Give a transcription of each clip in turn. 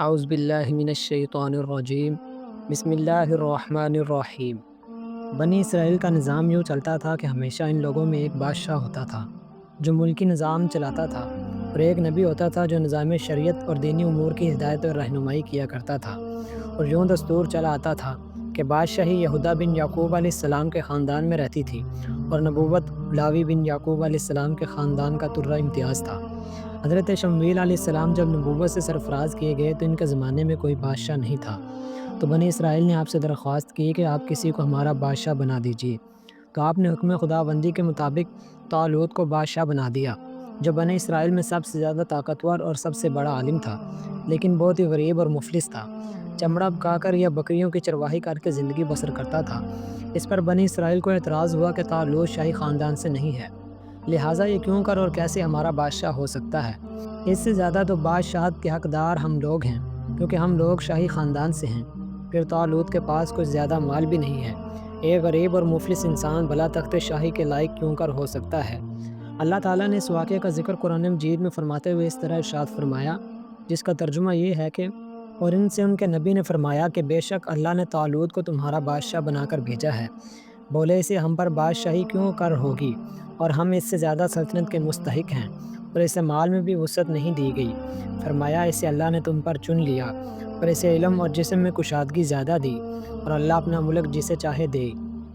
اعوذ باللہ من الشیطان الرجیم بسم اللہ الرحمن الرحیم۔ بنی اسرائیل کا نظام یوں چلتا تھا کہ ہمیشہ ان لوگوں میں ایک بادشاہ ہوتا تھا جو ملکی نظام چلاتا تھا، اور ایک نبی ہوتا تھا جو نظام شریعت اور دینی امور کی ہدایت اور رہنمائی کیا کرتا تھا۔ اور یوں دستور چلا آتا تھا کہ بادشاہی یہودا بن یعقوب علیہ السلام کے خاندان میں رہتی تھی، اور نبوت لاوی بن یعقوب علیہ السلام کے خاندان کا ترہ امتیاز تھا۔ حضرت شمویل علیہ السلام جب نبوت سے سرفراز کیے گئے تو ان کے زمانے میں کوئی بادشاہ نہیں تھا، تو بنی اسرائیل نے آپ سے درخواست کی کہ آپ کسی کو ہمارا بادشاہ بنا دیجیے۔ تو آپ نے حکم خداوندی کے مطابق طالوت کو بادشاہ بنا دیا، جو بنی اسرائیل میں سب سے زیادہ طاقتور اور سب سے بڑا عالم تھا، لیکن بہت ہی غریب اور مفلس تھا۔ چمڑا پکا کر یا بکریوں کی چرواہی کر کے زندگی بسر کرتا تھا۔ اس پر بنی اسرائیل کو اعتراض ہوا کہ طالوت شاہی خاندان سے نہیں ہے، لہٰذا یہ کیوں کر اور کیسے ہمارا بادشاہ ہو سکتا ہے؟ اس سے زیادہ تو بادشاہت کے حقدار ہم لوگ ہیں، کیونکہ ہم لوگ شاہی خاندان سے ہیں۔ پھر طالوت کے پاس کچھ زیادہ مال بھی نہیں ہے۔ ایک غریب اور مفلس انسان بھلا تخت شاہی کے لائق کیوں کر ہو سکتا ہے؟ اللہ تعالیٰ نے اس واقعے کا ذکر قرآن مجید میں فرماتے ہوئے اس طرح ارشاد فرمایا، جس کا ترجمہ یہ ہے کہ اور ان سے ان کے نبی نے فرمایا کہ بے شک اللہ نے طالوت کو تمہارا بادشاہ بنا کر بھیجا ہے۔ بولے اسے ہم پر بادشاہی کیوں کر ہوگی، اور ہم اس سے زیادہ سلطنت کے مستحق ہیں، اور اسے مال میں بھی وسعت نہیں دی گئی۔ فرمایا اسے اللہ نے تم پر چن لیا، اور اسے علم اور جسم میں کشادگی زیادہ دی، اور اللہ اپنا ملک جسے چاہے دے،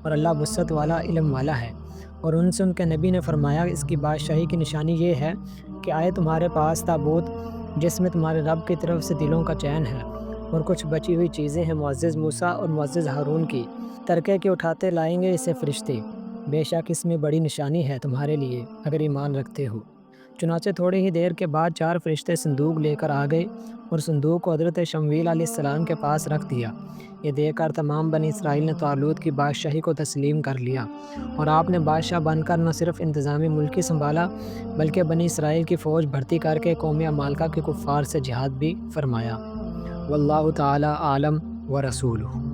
اور اللہ وسعت والا علم والا ہے۔ اور ان سے ان کے نبی نے فرمایا اس کی بادشاہی کی نشانی یہ ہے کہ آئے تمہارے پاس تابوت جس میں تمہارے رب کی طرف سے دلوں کا چین ہے، اور کچھ بچی ہوئی چیزیں ہیں معزز موسیٰ اور معزز ہارون کی، ترکے کے اٹھاتے لائیں گے اسے فرشتے۔ بے شک اس میں بڑی نشانی ہے تمہارے لیے اگر ایمان رکھتے ہو۔ چنانچہ تھوڑی ہی دیر کے بعد 4 فرشتے صندوق لے کر آ گئے، اور صندوق کو حضرت شمویل علیہ السلام کے پاس رکھ دیا۔ یہ دیکھ کر تمام بنی اسرائیل نے طالوت کی بادشاہی کو تسلیم کر لیا، اور آپ نے بادشاہ بن کر نہ صرف انتظامی ملکی سنبھالا بلکہ بنی اسرائیل کی فوج بھرتی کر کے قوم عمالقہ کے کفار سے جہاد بھی فرمایا۔ واللہ تعالی عالم و رسولہ۔